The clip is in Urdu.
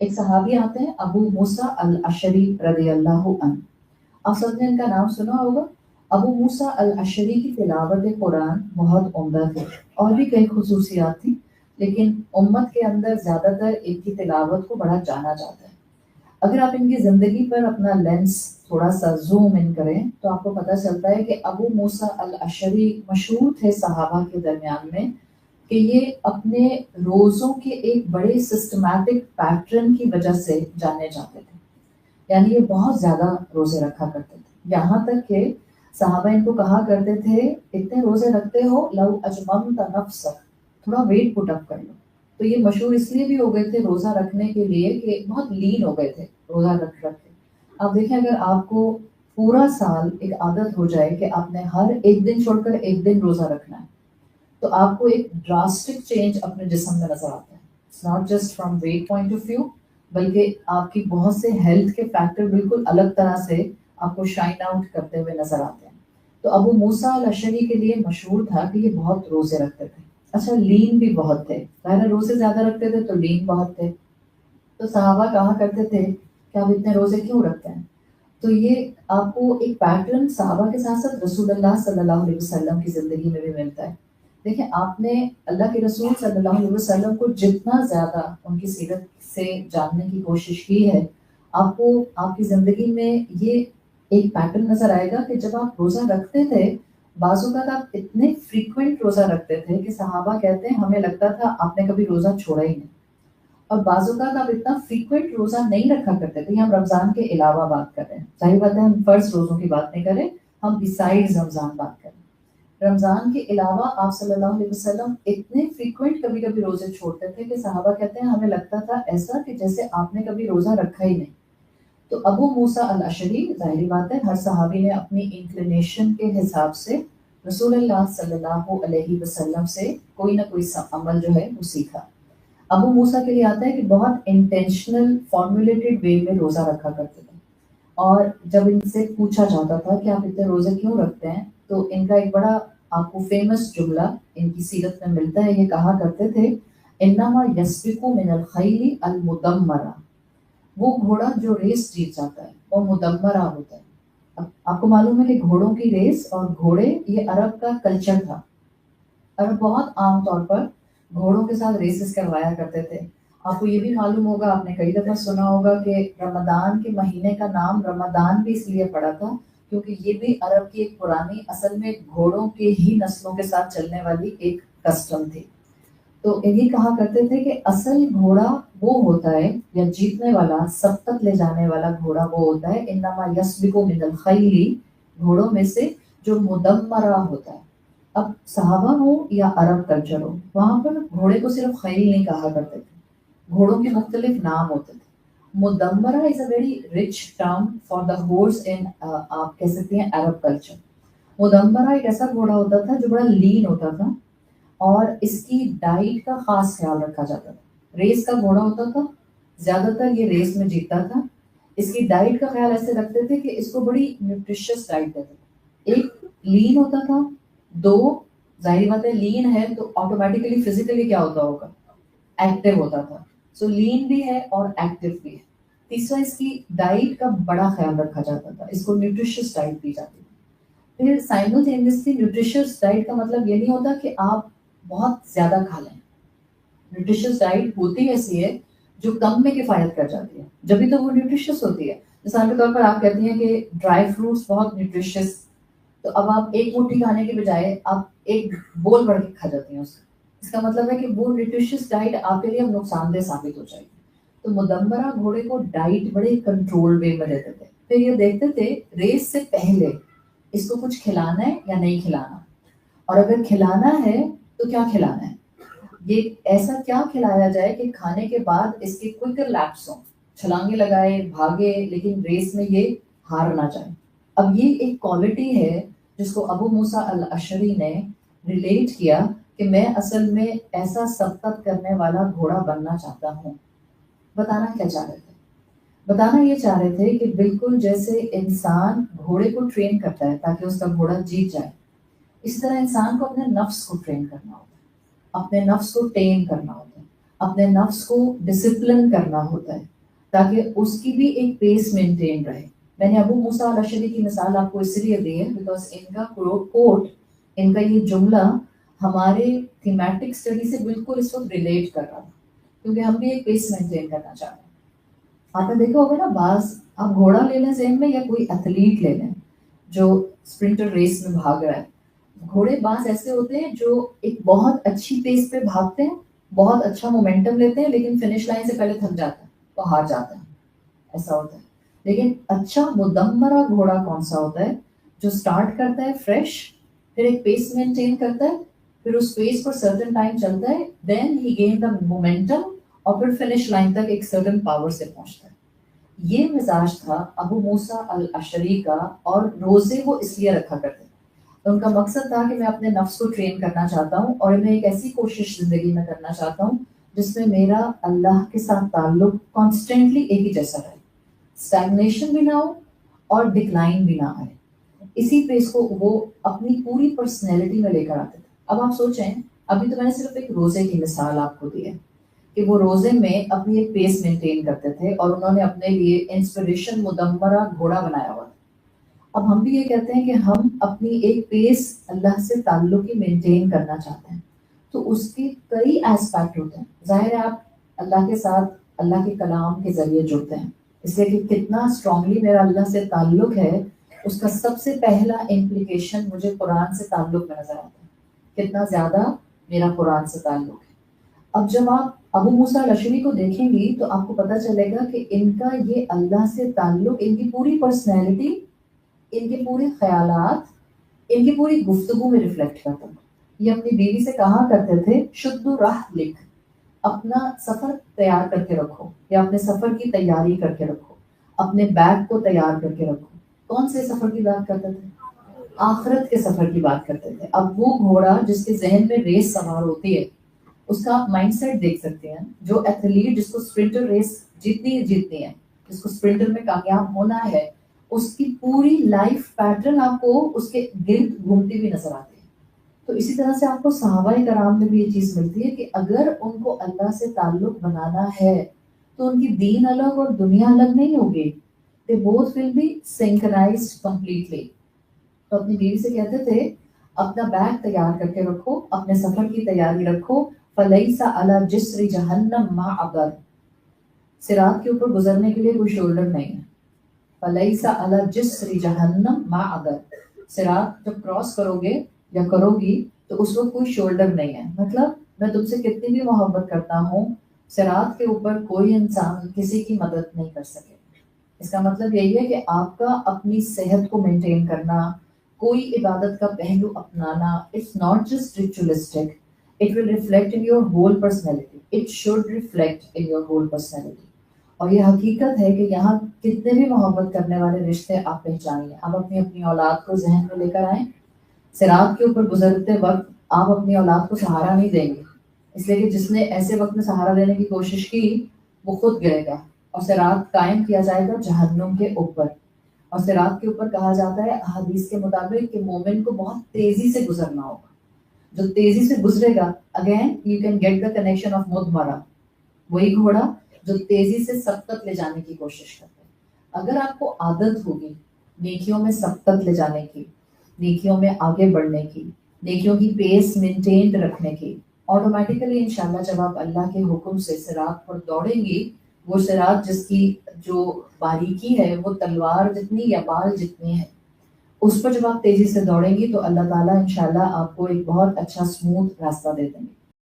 ایک صحابی آتے ہیں ابو موسیٰ الاشعری رضی اللہ عنہ. آپ سب نے ان کا نام سنا ہوگا. ابو موسیٰ الاشعری کی تلاوت قرآن بہت عمدہ تھی، اور بھی کئی خصوصیات تھیں، لیکن امت کے اندر زیادہ تر ان کی تلاوت کو بڑا جانا جاتا ہے. اگر آپ ان کی زندگی پر اپنا لینس تھوڑا سا زوم ان کریں تو آپ کو پتہ چلتا ہے کہ ابو موسیٰ الاشعری مشہور تھے صحابہ کے درمیان میں کہ یہ اپنے روزوں کے ایک بڑے سسٹمیٹک پیٹرن کی وجہ سے جانے جاتے تھے. یعنی یہ بہت زیادہ روزے رکھا کرتے تھے، یہاں تک کہ صحابہ ان کو کہا کرتے تھے اتنے روزے رکھتے ہو لو اجممت نفسک، تھوڑا ویٹ پٹ اپ کر لو. تو یہ مشہور اس لیے بھی ہو گئے تھے روزہ رکھنے کے لیے کہ بہت لین ہو گئے تھے روزہ رکھ رکھ کے. آپ دیکھیں اگر آپ کو پورا سال ایک عادت ہو جائے کہ آپ نے ہر ایک دن چھوڑ کر ایک دن روزہ رکھنا ہے تو آپ کو ایک ڈراسٹک چینج اپنے جسم میں نظر آتا ہے. It's not just from weight point of view, بلکہ آپ کی بہت سے ہیلتھ کے فیکٹر بالکل الگ طرح سے آپ کو شائن آؤٹ کرتے ہوئے نظر آتے ہیں. تو ابو موسیٰ الاشعری کے لیے مشہور تھا کہ یہ بہت روزے رکھتے تھے. اچھا لین بھی بہت تھے، ظاہر روزے زیادہ رکھتے تھے تو لین بہت تھے. تو صحابہ کہا کرتے تھے کہ آپ اتنے روزے کیوں رکھتے ہیں. تو یہ آپ کو ایک پیٹرن صحابہ کے ساتھ ساتھ رسول اللہ صلی اللہ علیہ وسلم کی زندگی میں بھی ملتا ہے. دیکھیں آپ نے اللہ کے رسول صلی اللہ علیہ وسلم کو جتنا زیادہ ان کی سیرت سے جاننے کی کوشش کی ہے، آپ کو آپ کی زندگی میں یہ ایک پیٹرن نظر آئے گا کہ جب آپ روزہ رکھتے تھے بعض اوقات آپ اتنے فریکوینٹ روزہ رکھتے تھے کہ صحابہ کہتے ہیں ہمیں لگتا تھا آپ نے کبھی روزہ چھوڑا ہی نہیں. اور بعض اوقات آپ اتنا فریکوینٹ روزہ نہیں رکھا کرتے تھے. ہم رمضان کے علاوہ بات کر رہے ہیں، ظاہر بات ہے ہم فرض روزوں کی بات نہیں کریں، ہم بسائڈ رمضان بات کریں. رمضان کے علاوہ آپ صلی اللہ علیہ وسلم اتنے فریکوینٹ کبھی کبھی روزے چھوڑتے تھے کہ صحابہ کہتے ہیں ہمیں لگتا تھا ایسا کہ جیسے آپ نے کبھی روزہ رکھا ہی نہیں. تو ابو موسیٰ الاشعری ظاہری بات ہے ہر صحابی نے اپنی انکلینیشن کے حساب سے رسول اللہ صلی اللہ علیہ وسلم سے کوئی نہ کوئی عمل جو ہے وہ سیکھا. ابو موسیٰ کے لیے آتا ہے کہ بہت انٹینشنل فارمولیٹڈ وے میں روزہ رکھا کرتے تھے. اور جب ان سے پوچھا جاتا تھا کہ آپ اتنے روزے کیوں رکھتے ہیں تو ان کا ایک بڑا آپ کو فیمس جملہ ان کی سیرت میں ملتا ہے. یہ کہا کرتے تھے انما یسبق من الخیل المدمرہ، وہ گھوڑا جو ریس جیت جاتا ہے وہ مدمرہ ہوتا ہے. اب آپ کو معلوم ہے کہ گھوڑوں کی ریس اور گھوڑے یہ عرب کا کلچر تھا. عرب بہت عام طور پر گھوڑوں کے ساتھ ریسز کروایا کرتے تھے. آپ کو یہ بھی معلوم ہوگا، آپ نے کئی دفعہ سنا ہوگا کہ رمضان کے مہینے کا نام رمضان بھی اس لیے پڑا تھا کیونکہ یہ بھی عرب کی ایک پرانی اصل میں گھوڑوں کے ہی نسلوں کے ساتھ چلنے والی ایک کسٹم تھی. تو یہی کہا کرتے تھے کہ اصل گھوڑا وہ ہوتا ہے یا جیتنے والا سبقت لے جانے والا گھوڑا وہ ہوتا ہے انما یسبق من الخیل، گھوڑوں میں سے جو مدمرہ ہوتا ہے. اب صحابہ ہو یا عرب کلچر ہو، وہاں پر گھوڑے کو صرف خیل نہیں کہا کرتے تھے، گھوڑوں کے مختلف نام ہوتے تھے. مدمرہ is a very rich term for the horse ان آپ کہہ سکتے ہیں عرب کلچر. مدمرہ ایک ایسا گھوڑا ہوتا تھا جو بڑا لین ہوتا تھا اور اس کی ڈائٹ کا خاص خیال رکھا جاتا تھا. ریس کا گھوڑا ہوتا تھا، زیادہ تر یہ ریس میں جیتتا تھا. اس کی ڈائٹ کا خیال ایسے رکھتے تھے کہ اس کو بڑی نیوٹریشس ڈائٹ دیتے تھے. ایک لین ہوتا تھا، دو ظاہری بات ہے لین ہے تو آٹومیٹیکلی فزیکلی کیا ہوتا ہوگا، ایکٹیو ہوتا تھا. سو لین بھی ہے اور ایکٹیو بھی ہے. تیسرا اس کی ڈائٹ کا بڑا خیال رکھا جاتا تھا، اس کو نیوٹریشس ڈائٹ دی جاتی تھی. پھر سائملٹینیسلی نیوٹریشس ڈائٹ کا مطلب یہ نہیں ہوتا کہ آپ بہت زیادہ کھا لیں. نیوٹریشس ڈائٹ ہوتی ایسی ہے جو کم میں کفایت کر جاتی ہے، جبھی تو وہ نیوٹریشس ہوتی ہے. مثال کے طور پر آپ کہتی ہیں کہ ڈرائی فروٹس بہت نیوٹریشس، تو اب آپ ایک مٹھی کھانے کے بجائے آپ ایک بول بھر کے کھا جاتی ہیں اس کا مطلب ہے کہ وہ نیوٹریشس ڈائٹ آپ کے لیے اب نقصان دہ ثابت ہو جائے گی. تو مدمرہ گھوڑے کو ڈائٹ بڑے کنٹرول وے میں دیتے تھے. پھر یہ دیکھتے تھے ریس سے پہلے اس کو کچھ کھلانا ہے یا نہیں کھلانا، اور اگر کھلانا ہے تو کیا کھلانا ہے. یہ ایسا کیا کھلایا جائے کہ کھانے کے بعد اس کے کوئکر لیپس ہوں، چھلانگے لگائے بھاگے لیکن ریس میں یہ ہار نہ جائے. اب یہ ایک کوالٹی ہے جس کو ابو موسیٰ الاشعری نے ریلیٹ کیا کہ میں اصل میں ایسا سبقت کرنے والا گھوڑا بننا چاہتا ہوں. بتانا کیا چاہ رہے تھے؟ بتانا یہ چاہ رہے تھے کہ بالکل جیسے انسان گھوڑے کو ٹرین کرتا ہے تاکہ اس کا گھوڑا جیت جائے، اس طرح انسان کو اپنے نفس کو ٹرین کرنا ہوتا ہے، اپنے نفس کو ٹیم کرنا ہوتا ہے. اپنے نفس کو ڈسپلن کرنا ہوتا ہے تاکہ اس کی بھی ایک پیس مینٹین رہے. میں نے ابو موسیٰ الاشعری کی مثال آپ کو اس لیے دی ہے بیکاز ان کا کوٹ، ان کا یہ جملہ ہمارے تھیمیٹک اسٹڈی سے بالکل اس وقت ریلیٹ کر رہا تھا، کیونکہ ہم بھی ایک پیس مینٹین کرنا چاہتے ہیں. آپ نے دیکھا ہوگا نا، بعض آپ گھوڑا لے لیں ذہن میں یا کوئی ایتھلیٹ لے لیں جو اسپرنٹر ریس میں بھاگ رہا ہے. گھوڑے بعض ایسے ہوتے ہیں جو ایک بہت اچھی پیس پہ بھاگتے ہیں، بہت اچھا مومنٹم لیتے ہیں، لیکن فنش لائن سے پہلے تھک جاتے ہیں، وہ ہار جاتے ہیں. ایسا ہوتا ہے. لیکن اچھا مدمرہ گھوڑا کون سا ہوتا ہے؟ جو سٹارٹ کرتا ہے فریش، پھر ایک پیس مینٹین کرتا ہے، پھر اس پیس پر سرٹن ٹائم چلتا ہے، دین ہی گین دا مومنٹم، اور پھر فنش لائن تک ایک سرٹن پاور سے پہنچتا ہے. یہ مزاج تھا ابو موسیٰ الاشعری کا، اور روزے وہ اس لیے رکھا کرتے تھے. ان کا مقصد تھا کہ میں اپنے نفس کو ٹرین کرنا چاہتا ہوں، اور میں ایک ایسی کوشش زندگی میں کرنا چاہتا ہوں جس میں میرا اللہ کے ساتھ تعلق کانسٹنٹلی ایک ہی جیسا رہے، اسٹیگنیشن بھی نہ ہو اور ڈکلائن بھی نہ آئے. اسی پیس کو وہ اپنی پوری پرسنالٹی میں لے کر آتے تھے. اب آپ سوچیں، ابھی تو میں نے صرف ایک روزے کی مثال آپ کو دی ہے کہ وہ روزے میں اپنی ایک پیس مینٹین کرتے تھے، اور انہوں نے اپنے لیے انسپریشن مدمرہ گھوڑا بنایا ہوا تھا. اب ہم بھی یہ کہتے ہیں کہ ہم اپنی ایک پیس اللہ سے تعلق ہی مینٹین کرنا چاہتے ہیں، تو اس کے کئی ایسپیکٹ ہوتے ہیں. ظاہر ہے آپ اللہ کے ساتھ اللہ کے کلام کے ذریعے جڑتے ہیں، اس لیے کہ کتنا اسٹرانگلی میرا اللہ سے تعلق ہے، اس کا سب سے پہلا امپلیکیشن مجھے قرآن سے تعلق میں نظر آتا ہے، کتنا زیادہ میرا قرآن سے تعلق ہے. اب جب آپ ابو موسیٰ الاشعری کو دیکھیں گی تو آپ کو پتہ چلے گا کہ ان کا یہ اللہ سے تعلق، ان کی پوری پرسنالٹی، ان کے پورے خیالات، ان کی پوری گفتگو میں ریفلیکٹ کرتا ہے. یہ اپنی بیوی سے کہا کرتے تھے، شد راہ لکھ، اپنا سفر تیار کر کے رکھو، یا اپنے سفر کی تیاری کر کے رکھو، اپنے بیگ کو تیار کر کے رکھو. کون سے سفر کی بات کرتے تھے؟ آخرت کے سفر کی بات کرتے تھے. اب وہ گھوڑا جس کے ذہن میں ریس سوار ہوتی ہے، اس کا آپ مائنڈ سیٹ دیکھ سکتے ہیں. جو ایتھلیٹ جس کو اسپرنٹر ریس جیتنی ہے، جس کو اسپرنٹر میں کامیاب ہونا ہے، اس کی پوری لائف پیٹرن آپ کو اس کے گرد گھومتی بھی نظر آتی ہے. تو اسی طرح سے آپ کو صحابہ کرام میں بھی یہ چیز ملتی ہے کہ اگر ان کو اللہ سے تعلق بنانا ہے تو ان کی دین الگ اور دنیا الگ نہیں ہوگی. They both will be synchronized completely. تو اپنی بیوی سے کہتے تھے، اپنا بیگ تیار کر کے رکھو، اپنے سفر کی تیاری رکھو. فَلَيْسَ عَلَى جِسْرِ جَهَنَّمَ مَا عَبَرَ، صراط کے اوپر گزرنے کے لیے کوئی شولڈر نہیں ہے. فَلَيْسَ عَلَى جِسْرِ جَهَنَّمَ مَا عَبَرَ، صراط جب کراس کرو گے یا کرو گی تو اس وقت کوئی شولڈر نہیں ہے. مطلب میں تم سے کتنی بھی محبت کرتا ہوں، صراط کے اوپر کوئی انسان کسی کی مدد نہیں کر سکے. اس کا مطلب یہی ہے کہ آپ کا اپنی صحت کو مینٹین کرنا، کوئی عبادت کا پہلو اپنانا، it's not just ritualistic, it will reflect in your whole personality, it should reflect in your whole personality. اور یہ حقیقت ہے کہ یہاں کتنے بھی محبت کرنے والے رشتے آپ پہچانیے. آپ اپنی اپنی اولاد کو ذہن میں لے کر آئیں. صراط کے اوپر گزرتے وقت آپ اپنی اولاد کو سہارا نہیں دیں گے، اس لیے کہ جس نے ایسے وقت میں سہارا دینے کی کوشش کی وہ خود گرے گا. اور صراط قائم کیا جائے گا جہنم کے اوپر. اور صراط کے اوپر کہا جاتا ہے حدیث کے مطابق کہ مومن کو بہت تیزی سے گزرنا ہوگا. جو تیزی سے گزرے گا، again you can get the connection of مدمرہ، وہی گھوڑا جو تیزی سے سبقت لے جانے کی کوشش کرتے ہیں. اگر آپ کو عادت ہوگی نیکیوں میں سبقت لے جانے کی، نیکیوں میں آگے بڑھنے کی، نیکیوں کی پیس مینٹینڈ رکھنے کی، آٹومیٹیکلی انشاءاللہ جب آپ اللہ کے حکم سے صراط پر دوڑیں گی، وہ صراط جس کی جو باریکی ہے وہ تلوار جتنی یا بال جتنی ہے، اس پر جب آپ تیزی سے دوڑیں گی تو اللہ تعالیٰ انشاءاللہ آپ کو ایک بہت اچھا اسموتھ راستہ دے دیں گے.